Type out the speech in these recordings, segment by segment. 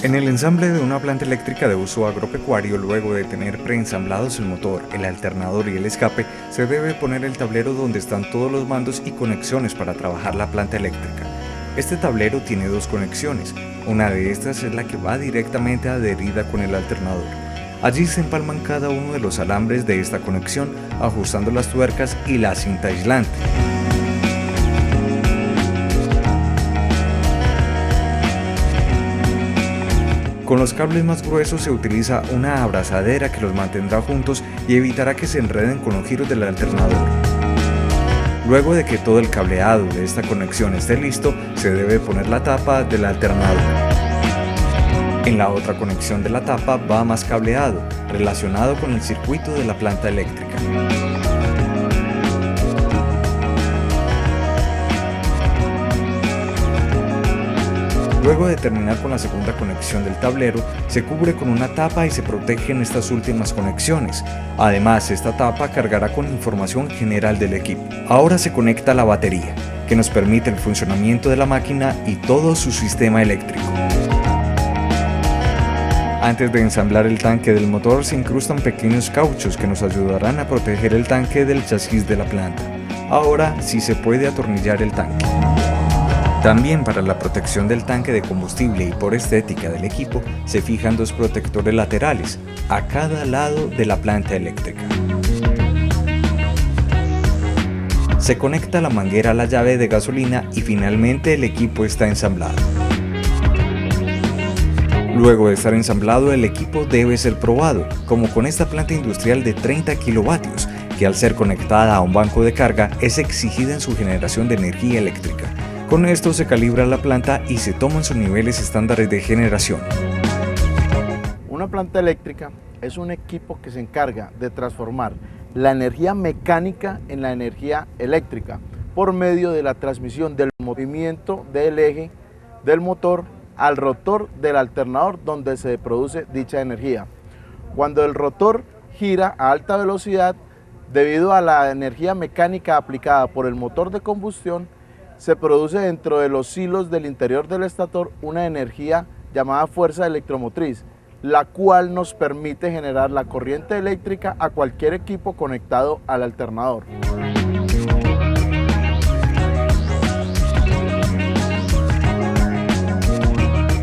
En el ensamble de una planta eléctrica de uso agropecuario, luego de tener preensamblados el motor, el alternador y el escape, se debe poner el tablero donde están todos los mandos y conexiones para trabajar la planta eléctrica. Este tablero tiene dos conexiones, una de estas es la que va directamente adherida con el alternador. Allí se empalman cada uno de los alambres de esta conexión, ajustando las tuercas y la cinta aislante. Con los cables más gruesos se utiliza una abrazadera que los mantendrá juntos y evitará que se enreden con los giros del alternador. Luego de que todo el cableado de esta conexión esté listo, se debe poner la tapa del alternador. En la otra conexión de la tapa va más cableado, relacionado con el circuito de la planta eléctrica. Luego de terminar con la segunda conexión del tablero, se cubre con una tapa y se protegen estas últimas conexiones. Además, esta tapa cargará con información general del equipo. Ahora se conecta la batería, que nos permite el funcionamiento de la máquina y todo su sistema eléctrico. Antes de ensamblar el tanque del motor se incrustan pequeños cauchos que nos ayudarán a proteger el tanque del chasis de la planta. Ahora sí se puede atornillar el tanque. También para la protección del tanque de combustible y por estética del equipo, se fijan dos protectores laterales, a cada lado de la planta eléctrica. Se conecta la manguera a la llave de gasolina y finalmente el equipo está ensamblado. Luego de estar ensamblado, el equipo debe ser probado, como con esta planta industrial de 30 kilovatios, que al ser conectada a un banco de carga es exigida en su generación de energía eléctrica. Con esto se calibra la planta y se toman sus niveles estándares de generación. Una planta eléctrica es un equipo que se encarga de transformar la energía mecánica en la energía eléctrica por medio de la transmisión del movimiento del eje del motor al rotor del alternador donde se produce dicha energía. Cuando el rotor gira a alta velocidad, debido a la energía mecánica aplicada por el motor de combustión, se produce dentro de los hilos del interior del estator una energía llamada fuerza electromotriz, la cual nos permite generar la corriente eléctrica a cualquier equipo conectado al alternador.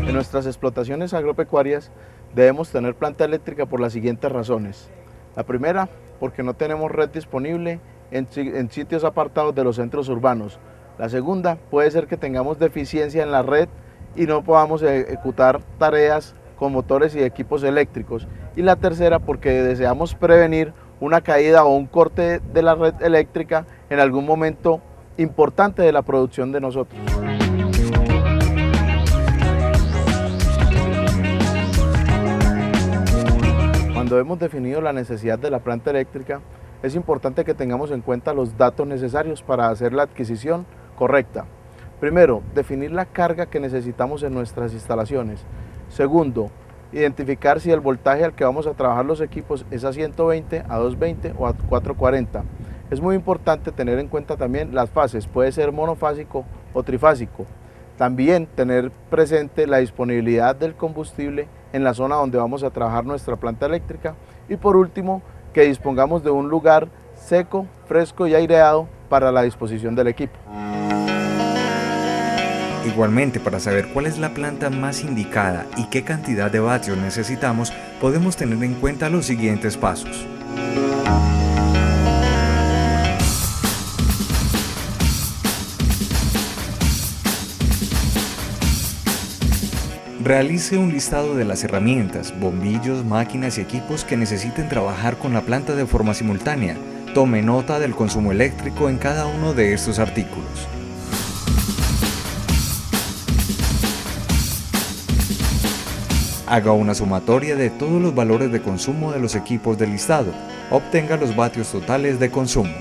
En nuestras explotaciones agropecuarias debemos tener planta eléctrica por las siguientes razones. La primera, porque no tenemos red disponible en sitios apartados de los centros urbanos. La segunda, puede ser que tengamos deficiencia en la red y no podamos ejecutar tareas con motores y equipos eléctricos. Y la tercera, porque deseamos prevenir una caída o un corte de la red eléctrica en algún momento importante de la producción de nosotros. Cuando hemos definido la necesidad de la planta eléctrica, es importante que tengamos en cuenta los datos necesarios para hacer la adquisición correcta. Primero, definir la carga que necesitamos en nuestras instalaciones. Segundo, identificar si el voltaje al que vamos a trabajar los equipos es a 120, a 220 o a 440. Es muy importante tener en cuenta también las fases, puede ser monofásico o trifásico. También tener presente la disponibilidad del combustible en la zona donde vamos a trabajar nuestra planta eléctrica. Y por último, que dispongamos de un lugar seco, fresco y aireado para la disposición del equipo. Igualmente, para saber cuál es la planta más indicada y qué cantidad de vatios necesitamos, podemos tener en cuenta los siguientes pasos. Realice un listado de las herramientas, bombillos, máquinas y equipos que necesiten trabajar con la planta de forma simultánea. Tome nota del consumo eléctrico en cada uno de estos artículos. Haga una sumatoria de todos los valores de consumo de los equipos del listado. Obtenga los vatios totales de consumo.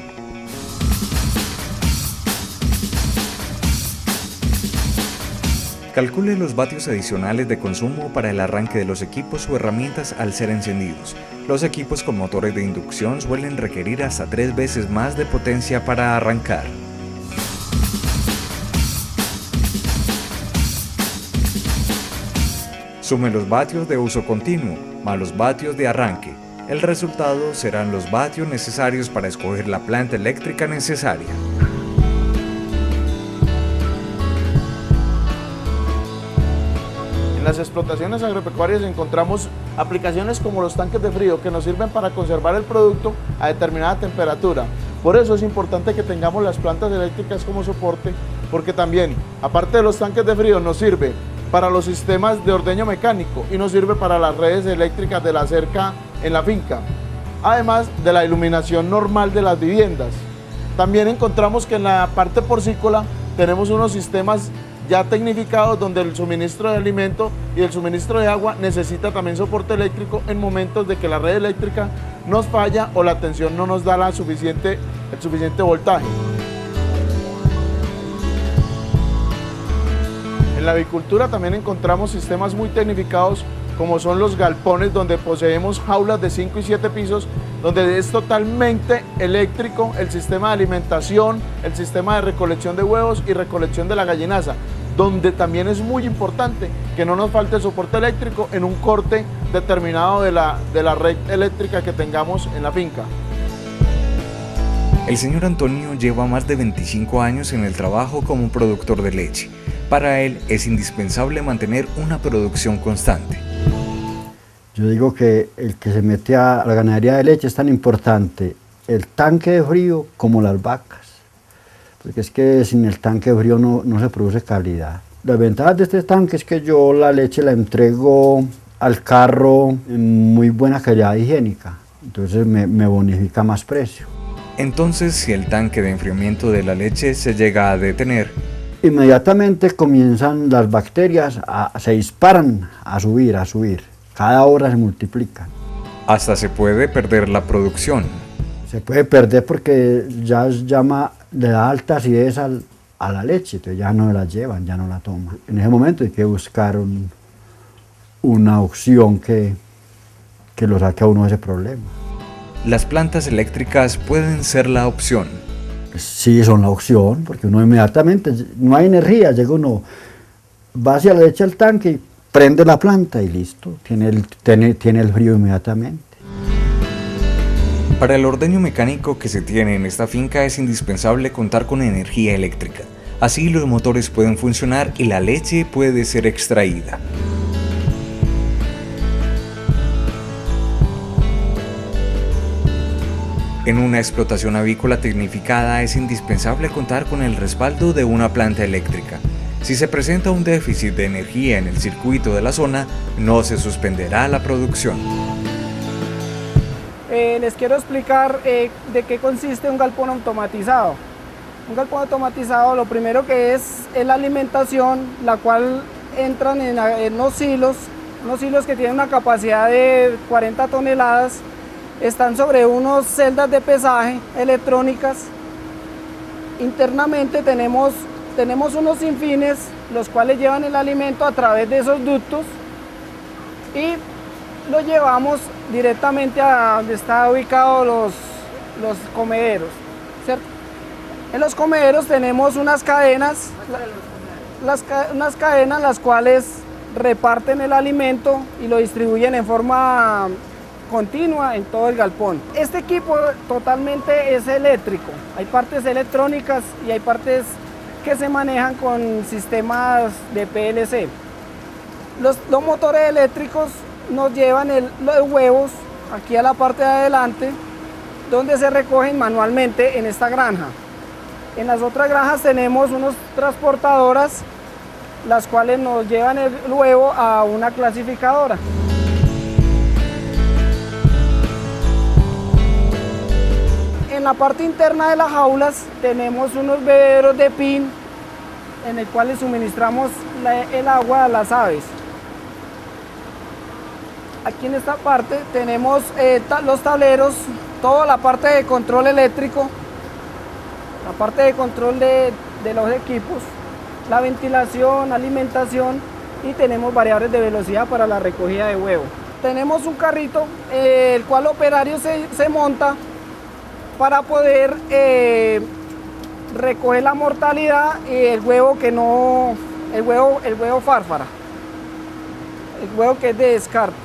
Calcule los vatios adicionales de consumo para el arranque de los equipos o herramientas al ser encendidos. Los equipos con motores de inducción suelen requerir hasta 3 veces más de potencia para arrancar. Sume los vatios de uso continuo más los vatios de arranque. El resultado serán los vatios necesarios para escoger la planta eléctrica necesaria. En las explotaciones agropecuarias encontramos aplicaciones como los tanques de frío que nos sirven para conservar el producto a determinada temperatura. Por eso es importante que tengamos las plantas eléctricas como soporte, porque también, aparte de los tanques de frío, nos sirve para los sistemas de ordeño mecánico y nos sirve para las redes eléctricas de la cerca en la finca, además de la iluminación normal de las viviendas. También encontramos que en la parte porcícola tenemos unos sistemas ya tecnificados donde el suministro de alimento y el suministro de agua necesita también soporte eléctrico en momentos de que la red eléctrica nos falla o la tensión no nos da el suficiente voltaje. En la avicultura también encontramos sistemas muy tecnificados como son los galpones, donde poseemos jaulas de 5 y 7 pisos, donde es totalmente eléctrico el sistema de alimentación, el sistema de recolección de huevos y recolección de la gallinaza, donde también es muy importante que no nos falte el soporte eléctrico en un corte determinado de la red eléctrica que tengamos en la finca. El señor Antonio lleva más de 25 años en el trabajo como productor de leche. Para él es indispensable mantener una producción constante. Yo digo que el que se mete a la ganadería de leche es tan importante el tanque de frío como las vacas, porque es que sin el tanque de frío no se produce calidad. Las ventajas de este tanque es que yo la leche la entrego al carro en muy buena calidad higiénica, entonces me bonifica más precio. Entonces, si el tanque de enfriamiento de la leche se llega a detener, inmediatamente comienzan las bacterias, se disparan a subir. Cada hora se multiplican. Hasta se puede perder la producción. Se puede perder porque ya le da alta acidez a la leche, entonces ya no la llevan, ya no la toman. En ese momento hay que buscar una opción que lo saque a uno de ese problema. Las plantas eléctricas pueden ser la opción. Sí, son la opción, porque uno inmediatamente, no hay energía, llega uno, va hacia la leche al tanque y prende la planta y listo, tiene el frío inmediatamente. Para el ordeño mecánico que se tiene en esta finca es indispensable contar con energía eléctrica. Así los motores pueden funcionar y la leche puede ser extraída. En una explotación avícola tecnificada es indispensable contar con el respaldo de una planta eléctrica. Si se presenta un déficit de energía en el circuito de la zona, no se suspenderá la producción. Les quiero explicar de qué consiste un galpón automatizado. Un galpón automatizado, lo primero que es la alimentación, la cual entran en unos hilos que tienen una capacidad de 40 toneladas, están sobre unas celdas de pesaje electrónicas. Internamente tenemos unos sinfines, los cuales llevan el alimento a través de esos ductos y lo llevamos directamente a donde están ubicados los comederos, ¿cierto? En los comederos tenemos unas cadenas, unas cadenas las cuales reparten el alimento y lo distribuyen en forma continua en todo el galpón. Este equipo totalmente es eléctrico, hay partes electrónicas y hay partes que se manejan con sistemas de PLC. Los motores eléctricos nos llevan los huevos aquí a la parte de adelante, donde se recogen manualmente en esta granja. En las otras granjas tenemos unas transportadoras, las cuales nos llevan el huevo a una clasificadora. En la parte interna de las jaulas tenemos unos bebederos de pin en el cual le suministramos el agua a las aves. Aquí en esta parte tenemos los tableros, toda la parte de control eléctrico, la parte de control de los equipos, la ventilación, alimentación y tenemos variables de velocidad para la recogida de huevo. Tenemos un carrito el cual el operario se monta para poder recoger la mortalidad y el huevo fárfara. el huevo que es de descarte.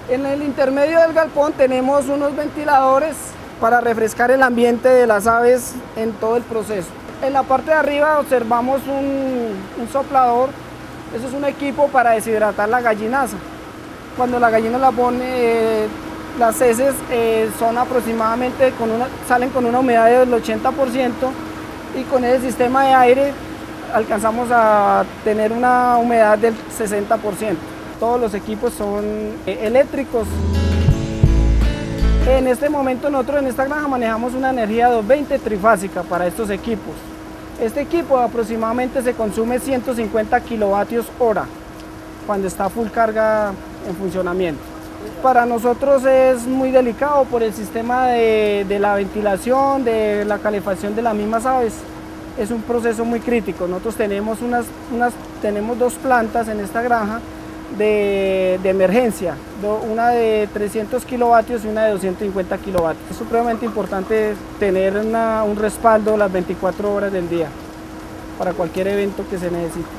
En el intermedio del galpón tenemos unos ventiladores para refrescar el ambiente de las aves en todo el proceso. En la parte de arriba observamos un soplador. Eso es un equipo para deshidratar la gallinaza. Cuando la gallina la pone, las heces son aproximadamente, salen con una humedad del 80% y con ese sistema de aire alcanzamos a tener una humedad del 60%. Todos los equipos son eléctricos. En este momento nosotros en esta granja manejamos una energía 220 trifásica para estos equipos. Este equipo aproximadamente se consume 150 kilovatios hora cuando está full carga en funcionamiento. Para nosotros es muy delicado por el sistema de la ventilación, de la calefacción de las mismas aves. Es un proceso muy crítico. Nosotros tenemos tenemos 2 plantas en esta granja de emergencia, una de 300 kilovatios y una de 250 kilovatios. Es supremamente importante tener un respaldo las 24 horas del día para cualquier evento que se necesite.